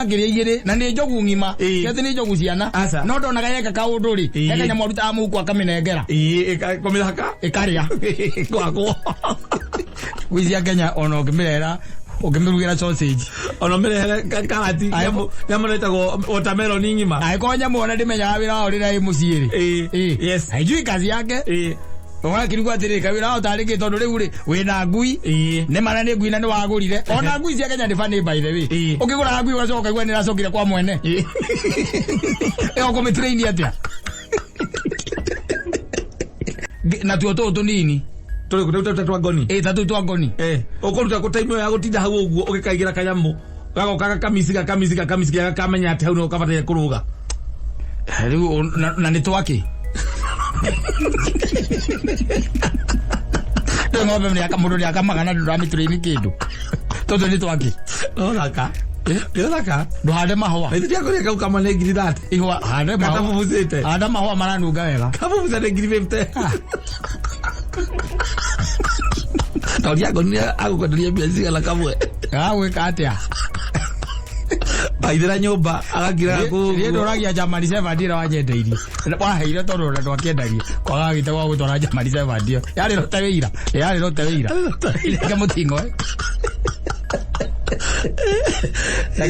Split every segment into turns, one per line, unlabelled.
Ngire na ni njogu ngima yete ni njogu ciana no ndona gayeka kaunduri eka nya maruta amu kwa kamenengera
komithaka
ikaria kwako wizia Kenya ono kimirera ukimirugira sausage
ono mirere karati nyamonetagwo watermelon ngima
aiko nya muona ndimenya wira orira i muciiri
yes
aijui kazi yake Owa kirugwa atiri kawira otarike tondu riu ri wina ngui ne mana ni ngui na ni wagurire ona ngui cia Kenya ni funny by the way ukigura ngui wacoka igwa ni racokire kwa mwene ukomitrain atia na tuoto tunini
tuli kuruta twagoni
tatu twagoni
ukuruta kutaimio ya gutinda hau uguo ukikaigira kanyamu gago kamisiga kamenya ati hau no kabatire kuruga
riu na ni twaki ngombe ni akamundu ni akamagana ndurami turini kindu toto ni twaki
oraka
nduhande mahwa
ndio kuri ka kama ne ngiri that
ihwa hande mahwa
katabuzite
hande mahwa maranunga wega
kabuzite ngiri 50 Taudia gonia agukoderia biazi la kamwe
awe katia
baithira nyumba agagira ku
ndoragia jamani 7 ndira wajendeiri waheire tondu ndo akiendagia kwaga gite wa gutwara jamani 7 ndio yari rote wira kamutingo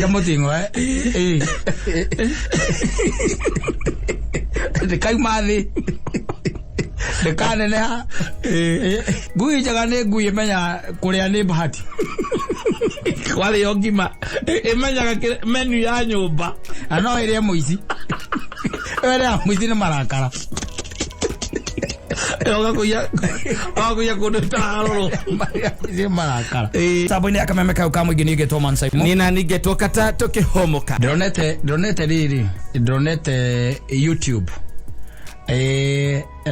kamutingo de mathi de kanene ha ngui jaga ne ngui menya kuria ni bahati
wale yogima emenyaga menu ya nyumba
ano ire muici muici ni marakara
oga kuya taro
muici marakara sabu ni akameme kau kama igini geto man sai
nina ni geto kata toke homoka
dronete YouTube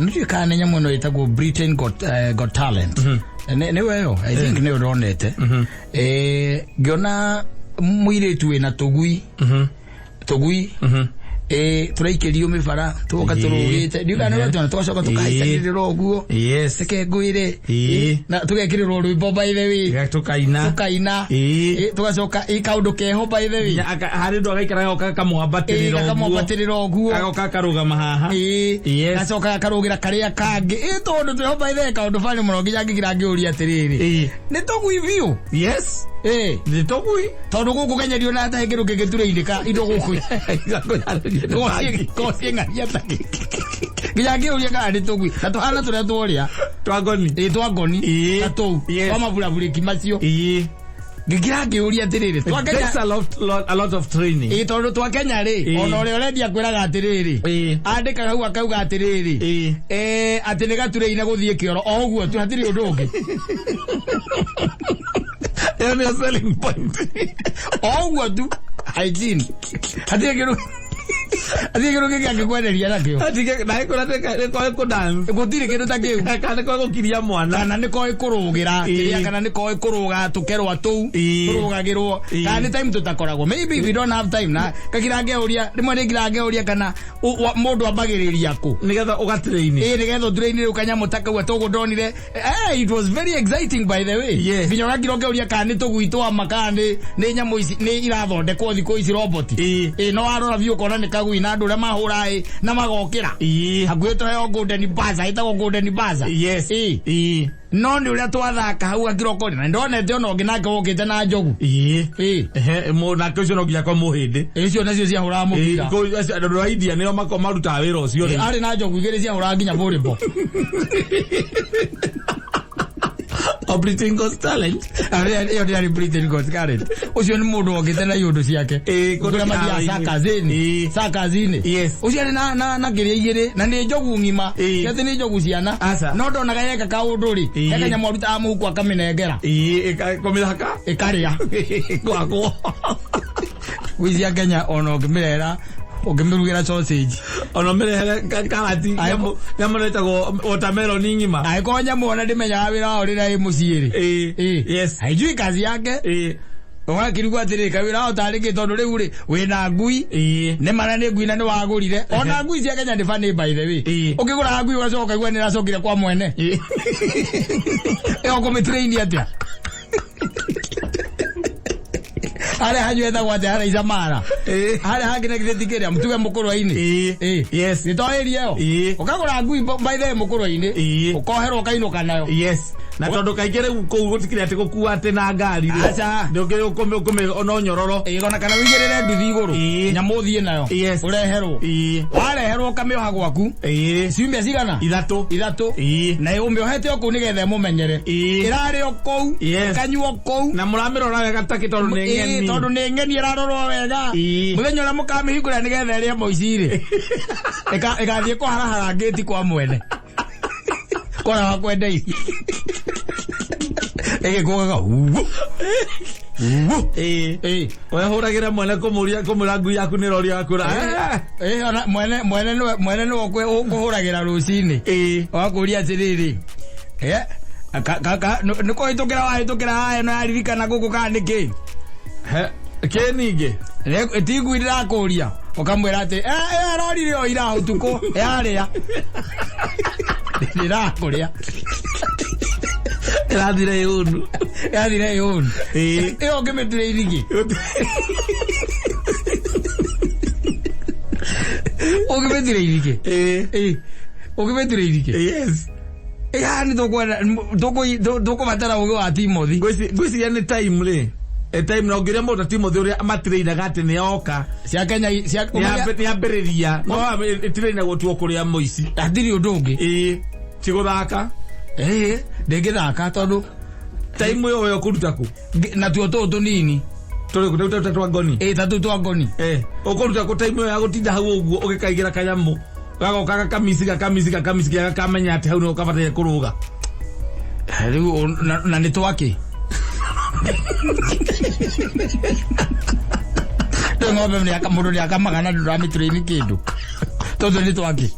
ndio kana nyamono itago Britain got talent ne weyo I think ne dronete giona muire tuwe na togui turaikirio mifara tuoka turugite ndiuga no tuna twacoka tukaitanirira oguo seke nguire na tugekirira rwimbo by the way
tukaina
tugacoka ikaundu keho by the way
hari ndo agaikara yoka kamwabatirira
oguo
agoka karuga mahaha
gacoka karugira karia kangi tondu tweho by the way kaundu fani muno nginya ngigira ngiuria atiriri ni togui view
ni togui
tondu guku Kenya dio na ta ngiru gigiture-indika indo guku Kosinga yataki. Giyage ulia ka ari togui. Na tuhana turia tuoria.
Twagoni.
Twagoni. Na tou. Kama bula kimacio. Gigirage ulia tiriri.
Takes a lot of training.
Tondu twa Kenya ri. Ona uri urendia kwiraga atiriri. Andika hau akauga atiriri. Ati ni gature-ine guthie kioro. Oguo tu hatiri undu ungi.
Any selling point.
Oguo tu. Hygiene. Hatiri kioro. Athigiro kiki akigwereria nakio
atige na ikora ko dance
gutire kindu ta kiu
kana ko gukiria mwana
kana ni ko ikurugira kiria kana ni ko ikuruga tukerwa tu turugagirwo kana ni time tutakoragwo maybe we don't have time na kagirange uria rimwe ni girange uria kana mundu ambagiriria ku
nigetha ugatrain
nigetha train ukanya mutaka gwa togo ndonire it was very exciting by the way binyora gironge uria kana ni tugwitwa makani ni nyamu ici ni irathondekwo thiko ici robot no arora view kona ni kagui na ndure mahurai na magokira haguito he golden baza itago golden baza no ni uria twathaka hau akiroko na ndonete ono nginake wokite na njogu
mo na kyo no giya kwa muhindi
icio nacio cia hura mupira
ko andu a India nio maruta wira ucio
ari na njogu igiri cia hura nginya volleyball
Britain Got Talent.
Ari Britain Got Talent. Ucio ni mundu wokite na yundu ciake. Kugura madia sakazini. Ucio ni na ngiria igiri na ni njogu ngima. Yete ni njogu ciana. No ndona gayeka kaunduri. Eka nya maruta amu kwa kamenengera.
Komithaka.
Ikaria.
Kwako.
Wizia Kenya ono kimirera ukimirugira sausage
ono mere karati nyamonetagwo watermelon ngima
aiko nyamuona ndimenya wira orira i muciiri
yes
aijui kazi yake owa kirugwa atiri kawira otarike tondu riu ri wina ngui ne mana ni ngui na ni wagurire ona ngui cia Kenya ni funny by the way ukigura ngui ugacoka igwa ni racokire kwa mwene ukomitrain atia ale hanyuetha gwa jara izamara ale hagine githetikiria mutuge mukurwa-ini
yes
nitoirie yo ukagura ngui by the mukurwa-ini ukoherwo kainuka nayo
yes na tondu kaingĩ rĩu kũu gũtikĩrĩ atĩ gũkua atĩ na ngari ndũngĩ ũkũmĩ ono nyororo
ona kana wĩigĩrĩre nduthi igũrũ nyamũ ũthiĩ nayo ũreherwo wareherwo ũkamĩoha gwaku ciumia cigana ithatũ na ũmĩohete o kũu nĩgetha mũmenyere ĩrarĩ o kũu ĩkanyuo kũu
na mũramĩrora wega takĩ tondũ nĩ ng'eni
tondũ nĩ ng'eni ĩrarorwo wega mũthenya ũrĩa mũkamĩhingũra nĩgetha ĩrĩe moici-rĩ ĩgathiĩ kũharahara ngĩti kwa mwene kora wakwenda ici ĩgĩkũgaga
wehũragĩra mwene kũmũra ngui yaku nĩ rori yakũra
mwene nĩwe ũkũhũragĩra rũcinĩ wakũria atĩrĩrĩ nĩ kũhĩtũkĩra wahĩtũkĩra haya no yaririkana gũkũ kana nĩ kĩ
ningĩ
ti ngui ndĩrakũria ũkamwĩra atĩ rori rĩo ira ũtukũ yarĩa ndĩrakũrĩa
ĩrathire yũnu
ĩyo ngĩmĩture irigĩ ũngĩmĩture irigĩ yani tũkũbatara ũgĩ wa Timothy
ngwĩciria nĩ time rĩ time na ũngĩrĩa mũndũ Timothy ũrĩa amatirĩinaga atĩ nĩoka
cia Kenya
nĩambĩrĩria no ĩtirĩinagwo tuo kũrĩa mũici
hatirĩ ũndũ ũngĩ
tigũthaka
ndĩngĩthaka tondũ
time ĩyo ũkũruta kũ
natuo tũtũ tũnini
tũrĩ twa ngoni
tatũ twa ngoni
ũkũruta kũ time ĩyo ya gũtinda hau ũguo ũgĩkaigĩra kanyamũ gagoka gakamisi gakamenya atĩ hau nĩ ũkabataire kũrũga
rĩu na nĩ twakĩ ng'ombe mũndũ nĩakamaga na ndũramĩture-ini kĩndũ tondũ nĩ twakĩ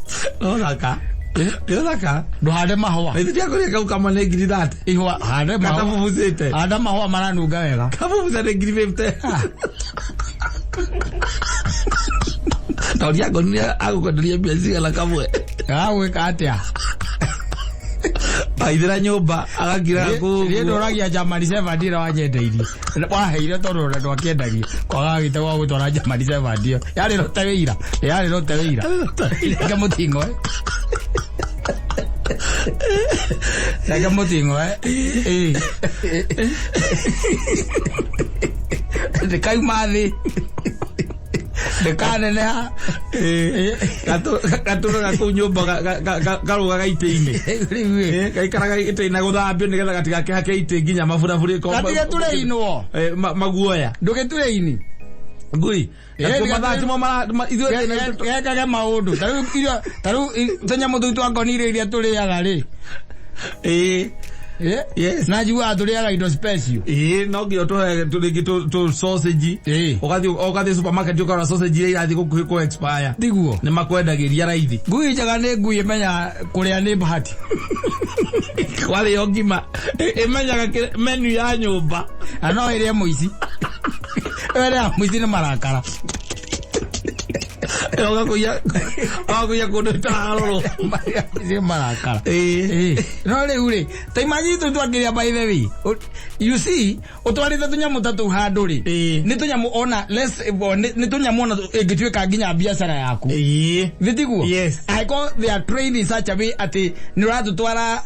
thaka
ndũhande mahũa
ĩthiakũrĩa kau kama nĩ ngiri 30
ihũa hande mahũa
katabubucĩte
handa mahũa maranunga wega
kabubuca nĩ ngiri 50 tondũ ngoni agũkwenderia mbia cigana kamwe
gagwĩka atĩa
aithĩra nyũmba agagira
niĩ ndũragia Germany Shepherd ĩrĩa wanjendeirie waheire tondũ ũrenda akĩendagia kwaga gĩte gwa gũtwara Germany Shepherd ĩyo yarĩ rote wĩira reke mũting'o reke mũting'o ndĩkauma thĩ ndĩkaneneha
gatũra gakũu nyũmba karũgaga itĩ-inĩ gaikaraga itĩ-inĩ na gũthambio nĩgetha gatigakĩhake itĩ nginya maburaburi
gatige tũrĩ-inwo
maguoya
ndũgĩture-ini
ngui
gekage maũndũ tarĩu tũnyamũ tũu twa ngoni iria tũrĩaga-rĩ
yes
na njiguaga tũrĩaga indo special
no nginya tũhe rĩngĩ tũ sausage ũgathiĩ supermarket ũkagũra sausage iria irathiĩ gũkuhĩ kũ expire
tiguo
nĩ makwendagĩria raithi
ngui njega nĩ ngui ĩmenya kũrĩa nĩ bahati
warĩo ngima ĩmenyaga menu ya nyũmba
na no ĩrĩe mũici ĩrĩa mũici nĩ marakara
ũgakũia kũndũ itararorwo
marakara no rĩu-rĩ ta imanyi tũu twakĩrĩa by the way you see ũtwarĩte tũnyamũ ta tũu handũ-rĩ nĩ tũnyamũ ona nĩ tũnyamũ ona ĩngĩtuĩka nginya biacara yaku thitiguo angĩkorwo they are trained in such a way atĩ nĩ ũratũtwara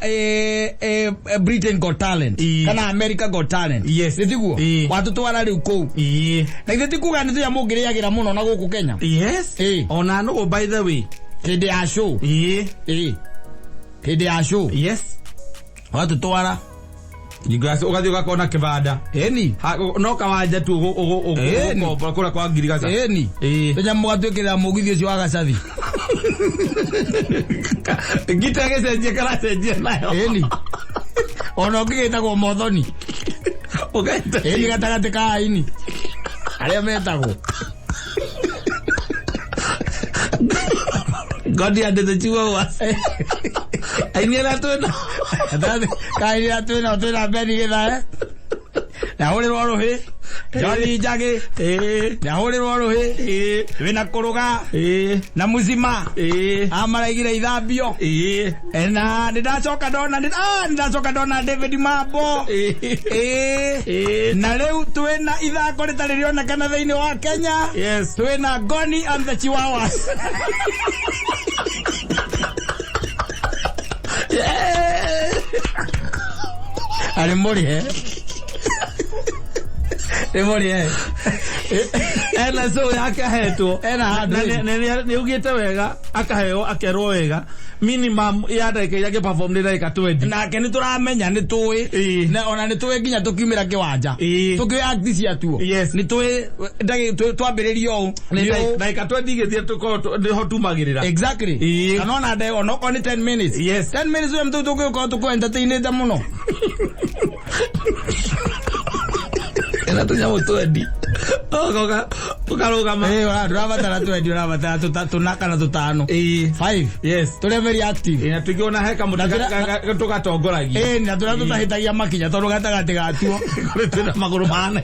Britain Got Talent kana America Got Talent thitiguo watũtwara rĩu kũu na ithe tikuga nĩ tũnyamũ ũngĩrĩagĩra mũno na gũkũ Kenya
ona nũgũ by the way
hĩndĩ ya show hĩndĩ ya show watũtwara
ũgathiĩ ũgakona kĩbanda no kawanja tu ũgũkomba kũrĩa kwa ngirigaca
tũnyamũ gatwĩkĩrĩra mũgithi ũcio wa gacathi
ngita gĩcenjie karacenjia nayo
ona ũngĩgĩtagwo mothoni ĩni gatagatĩ ka aini arĩa metagwo
God ya ndete chihuahuas aini era twena
kaini era twena beni githae na ũrĩ rwa rũhĩ Jolly Jage na hore rohe wina kuruga na muzima amaraigire ithambio na ndacoka ndona David Mambo na leo twena ithako ritaririona kana thiini wa Kenya twena Goni and the Chihuahuas ale mori
ena so akahetwo ena ne ugite wega akaheo akerwo wega minimum ya ndake yake perform ni ndake 20
nake ni turamenya ni tuwi na ona ni tuwi nginya tukiumira kiwanja tuki act cia tuo ni tuwi ndake twambiririo
ndake 20 igithie tuko ndiho tumagirira
exactly kana ona ndake ona ko ni 10 minutes 10 minutes we mtu tuko entertain da muno
ena tunyamo twendi ogoga ukaruga ma
rabatara twendi rabatara tunaka na tutano 5 tuli very active
ina tukiona heka mudaka tugatongoragia
na tutahitagia makinya tondu gatagati gatuo
tuna maguru mana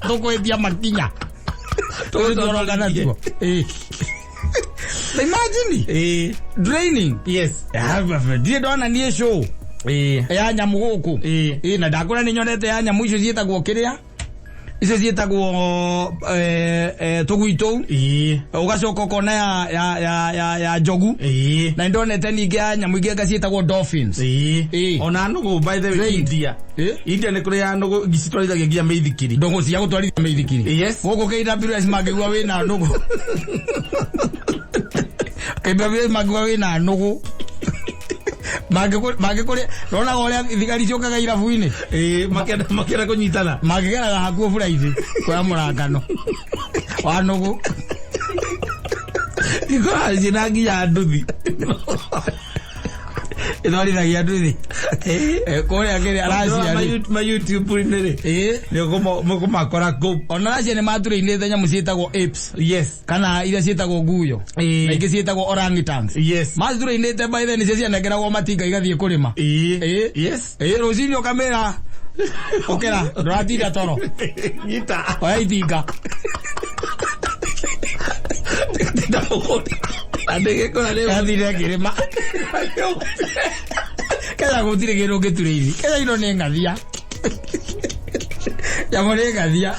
tukwedia makinya turoga natuo imagine draining die dona nie show ya nyamu guku na ndakura ni nyonete ya nyamu icio cietagwo kiria icio cietagwo tuguito ugacoka kona ya jogu na ndonete ningi ya nyamu ingi ngacietagwo dolphins
ona nugu by the way India ne kure ya nugu gicitwarithagia nginya meithikiri
ndongo cia gutwarithia meithikiri guku KWS magigwa wina nugu KWS magigwa wina nugu magikore rona goria thigari ciokaga irabu-ini
makera kunyitana
magigeraga hakuo buraithi kwa murangano wa nugu
ikora jina nginya nduthi
itwarithagia nduthi kuria kiri aracia
ma YouTube nere ni gumakora ku
ona acia ni matureinete nyamu cietagwo apes kana iria cietagwo nguyo na ingi cietagwo orangutans matureinete by then cia cianegeragwo matinga igathie kurima rucini ukamira okera nduratinda toro
nyita
oya itinga
andege kora leo
athire kirima kaya gutire gero getureithi kaya ino ne ngathia ya more ngathia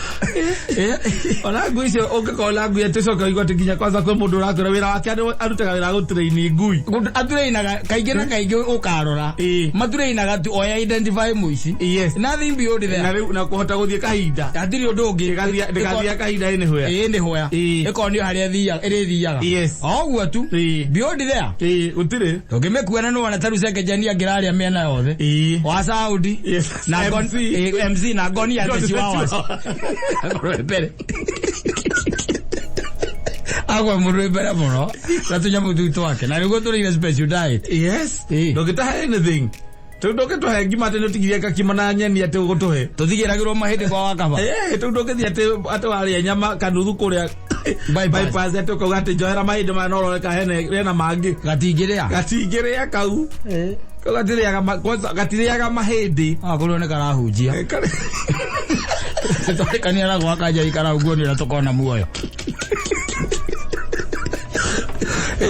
ona nguicio ungekola ngui aticoka igoti nginya kwanza kwa mundu uratura wira wake arutaga wira guturaini ngui
aturainaga kaingi na kaingi ukarora maturainaga tu oya identify muici nothing beyond there
na kuhota guthie kahinda
atiri undu ungi
gathia kahinda ni hoya
ni hoya ikonio haria thia irithiaga oguo tu beyond there
utire
ukimekuana no wana taru seke jania ngiraria mena yothe wa Saudi na MC na Goni ya Chihuahuas pere agwa murubera muno ratunya mutu wake na rigo turi special diet
ndogita anything tudoke to he ngima tene tigiria kakimana nyeni ate gutuhe
tuthigiragirwo mahindi kwa wakaba
tudoke thiate atwari nyama kanuthu kuria bypass ate ko gate johera mahindi manororeka hena mangi gatingiria kau ko gatiriaga mahindi
akorwo ne karahunjia kani ara gwaka njai karahuguo ni tukona muoyo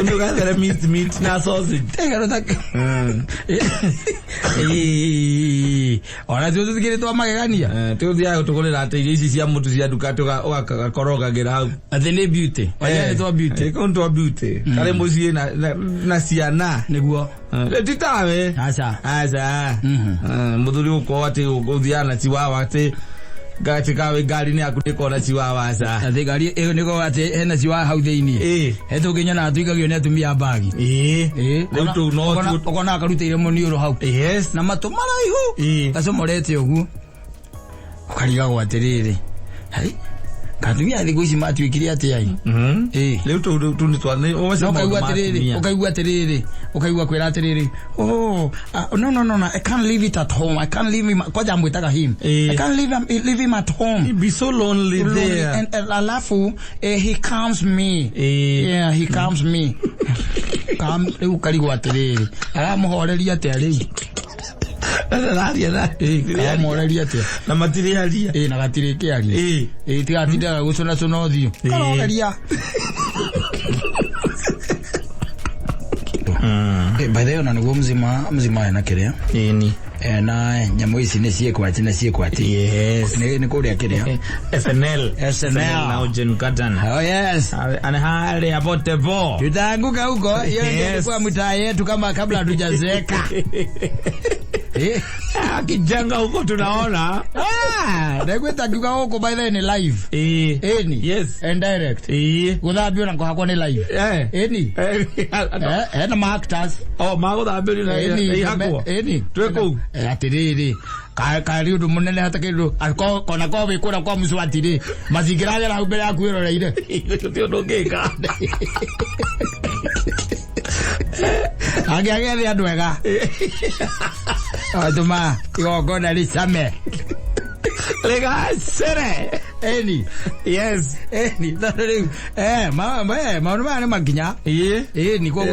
ndugathere meat na sausage
tegaro tak ona tuzo zikire to magegania
tuthia tukolera ate ici cia mutu cia duka ugakoroga gira hau
athene beauty oya to beauty
konto beauty kare mucie na ciana
niguo
titawe acha muthuri uko ate uthia na Chihuahua ate gati gari ni akutiko na Chihuahua sa
ate gari niko ate hena Chihuahua hau theini hetu kinya na tuigagio ni atumia bagi
tu no
ukona akarutire muniuro hau na matu maraihu gacomorete uguo ukariga gwatiriri hai katumia thiku ici matuikire ate ai
leo tu ni twane
ukaigua atiriri ukaigua kwira atiriri no I can't leave it at home. I can't leave him kwa jambo itaga him. I can't leave him at home.
He'd be so lonely there.
And alafu he calms me. Yeah, he calms me. Calm leu kaligwa atiriri aramuhoreria ate ari
Araria na.
Ya moreria te.
Na materialia.
Na gatirikiaria. Tiga tinda gucona cona uthio. Karogeria. By the way, na nguo mzima yana kiria.
Ni.
Na nyamo ici ni ciekwati.
Yes.
Ni kuria kiria.
SNL na Jen Katan.
Oh yes.
Ana hali abote bo.
Tutaanguka huko. Hiyo kwa mtaa yetu kama kabla hatujazeeka.
Kijanga huko tunaona.
Nagweta kiuga huko by the way ni live. Ni.
Yes.
And direct. Guthabio na kwa ni live. Ni. Na ma actors.
Maguthabio ni hakwa.
Ni.
Tweko.
Atiriri. Kari undu munene hatakiru kona kwa wikura kwa muswatiri mazingira ya la mbele akuiroreire.
Tio ndongeka.
Agagere andu ega. Atuma igogona lisame.
Lega sere.
Ni.
Yes.
Ni. Maana makinya. Ni kwa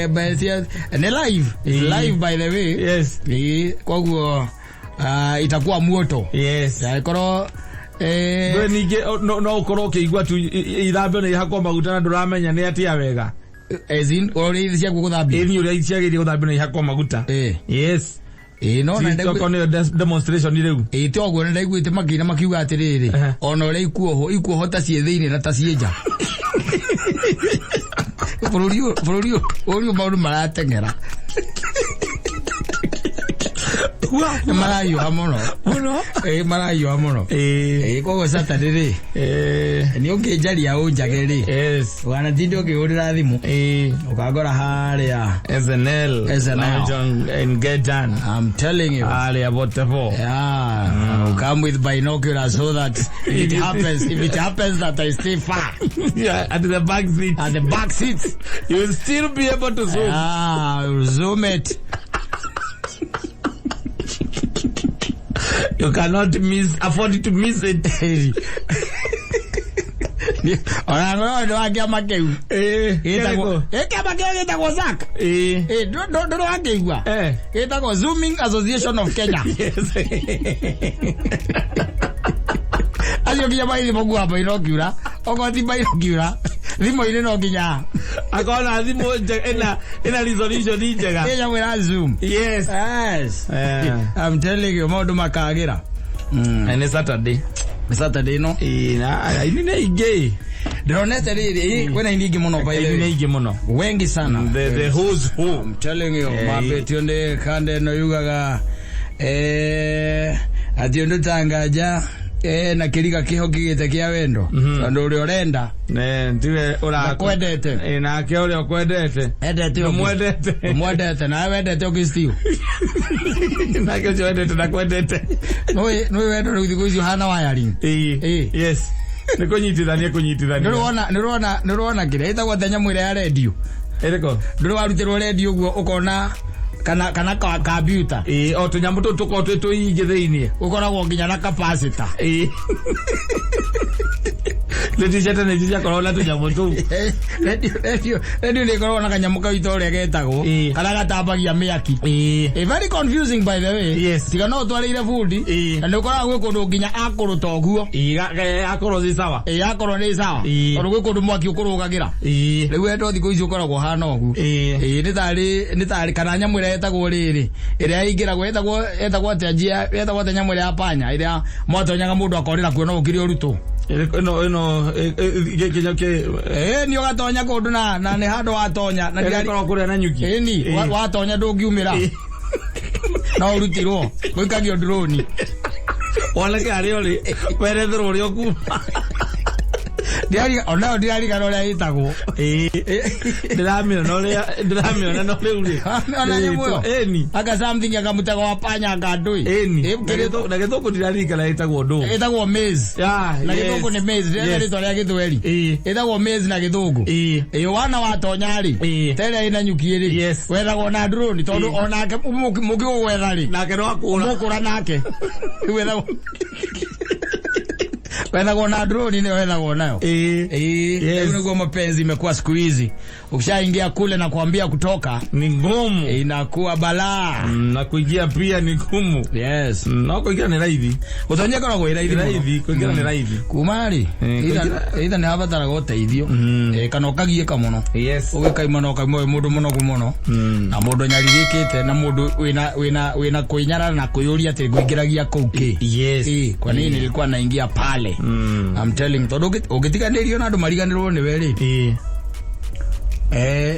besia ni live. Live by the way.
Yes.
Kwa itakuwa moto.
Yes.
Koro
nige no ukoro kigwa tu ithambio ni hakwa maguta na nduramenya ni atia wega.
Ezin ori cia guthambia.
Ni uri cia giri guthambia ni hakwa maguta. Yes.
No na
ndego ni demonstration ni riu.
Ti ogwo na ndaiguite makina makiuga atiriri. Ona uri ikuoho ta cie thiini na ta cie nja. Fururio maundu maratengera. Marayo hamono. Marayo hamono. Kwa Saturday. Ni ungejaria unjageri.
Yes.
Wana tindo kiurira thimu. Ukagora haria.
SNL. And get done.
I'm telling you.
Haria whatever.
Yeah. Come with binoculars so that if it happens that I stay far.
Yeah, at the back seat.
At the back seats.
You will still be able to zoom.
Zoom it.
You cannot afford to miss it.
Ora no agia makeu. Etagwo etagwo Zak. Do ageigwa. Etagwo Zooming Association of Kenya.
Yes.
Alio kia mai bogu apa inokiura. Ogoti mai inokiura. Thimo ile no kinya.
Akona thimo ena resolution njega.
Enya wera Zoom.
Yes.
I'm telling you modu makagira.
And Saturday
no.
Ini na ige.
Dronete riri kwena inigi muno by the way.
Inigi muno.
Wengi sana.
The who's who.
I'm telling you mapetio kande no yugaga ationdo tangaja na kiriga kiho kigite kia wendo ndo uri orenda
ndiwe ura
kwendete
na ke uri kwendete
endete mwendete na wendete ukistiu
na ke wendete na kwendete
no wendo ruthi kuzi hana wayari.
Yes. Nikunyitithania
nirona kire itagwo thenya mwire ya radio
ereko
nduru warutirwo radio guo ukona kana computer
o tunyamu tuko tuinge thiini
ukoragwo nginya na capacitor
Leti chata ne jija korona tunyamu tu
radio ni korona kanyamu ka itore getagwo kana gatambagia miaki very confusing by the way.
Yes.
Tiga no twarire fundi na ukoragwo kundu nginya akuru toguo
akuru zi sawa
akuru ni sawa oru gwe kundu mwaki ukurugagira riu endo thiko icio ukoragwo hana ogu ni tari kana nyamu etagwo riri iria ingiragwo etagwo tanjia etagwo nyamu ya panya iria motonyaga mundu akorira kuona ukiri uruto ni ogatonya kundu na ni handu watonya na
ndirikoro kuria na nyuki
ni watonya ndungiumira na urutirwo gwikagio drone
wala kari oli perethro ri oku
Diari kanoria itagwo.
Ndramio no uri.
Eni. Aka something akamutego wapanya akandui.
Eni. Na githoko ndirari kana itagwo ndo.
Itagwo maize. Na githoko ni maize. Rĩrĩa rĩtwa rĩa Gĩthweri. Itagwo maize na githungu. Wana watonyari. Tere ina nyuki ri. Wethagwo na drone tondu onake mukigwetha ri.
Nake no akura.
Mukura nake. Wethagwo Wena gona drone ni wena gona nayo. Yes. Ndio mapenzi imekuwa siku hizi. Ukishaingia kule na kuambia kutoka
ni ngumu.
Inakuwa balaa.
Na kuingia pia ni ngumu.
Yes.
Na kuingia ni raithi.
Utonyeka na kuingia hivi.
Raithi, kuingia ni raithi.
Kumari. Ida ni habatara gota ithio. Kana ukagie kamuno.
Yes.
Ugikaima no kaimo mundu muno kumuno. Na mundu nyaririkite na mundu wina kuinyara na kuyuria ati nguingiragia kuki.
Yes.
Kwa nini nilikuwa naingia pale? I'm telling todo ugitiganirio na andu mariganirwo ni weri.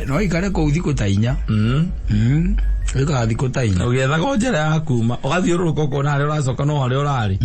No ikare ko uthiko tainya. Ika thiko tainya.
Ugetha go njera ya kuma. Ugathiururuka uko na ri uracoka no hari urari.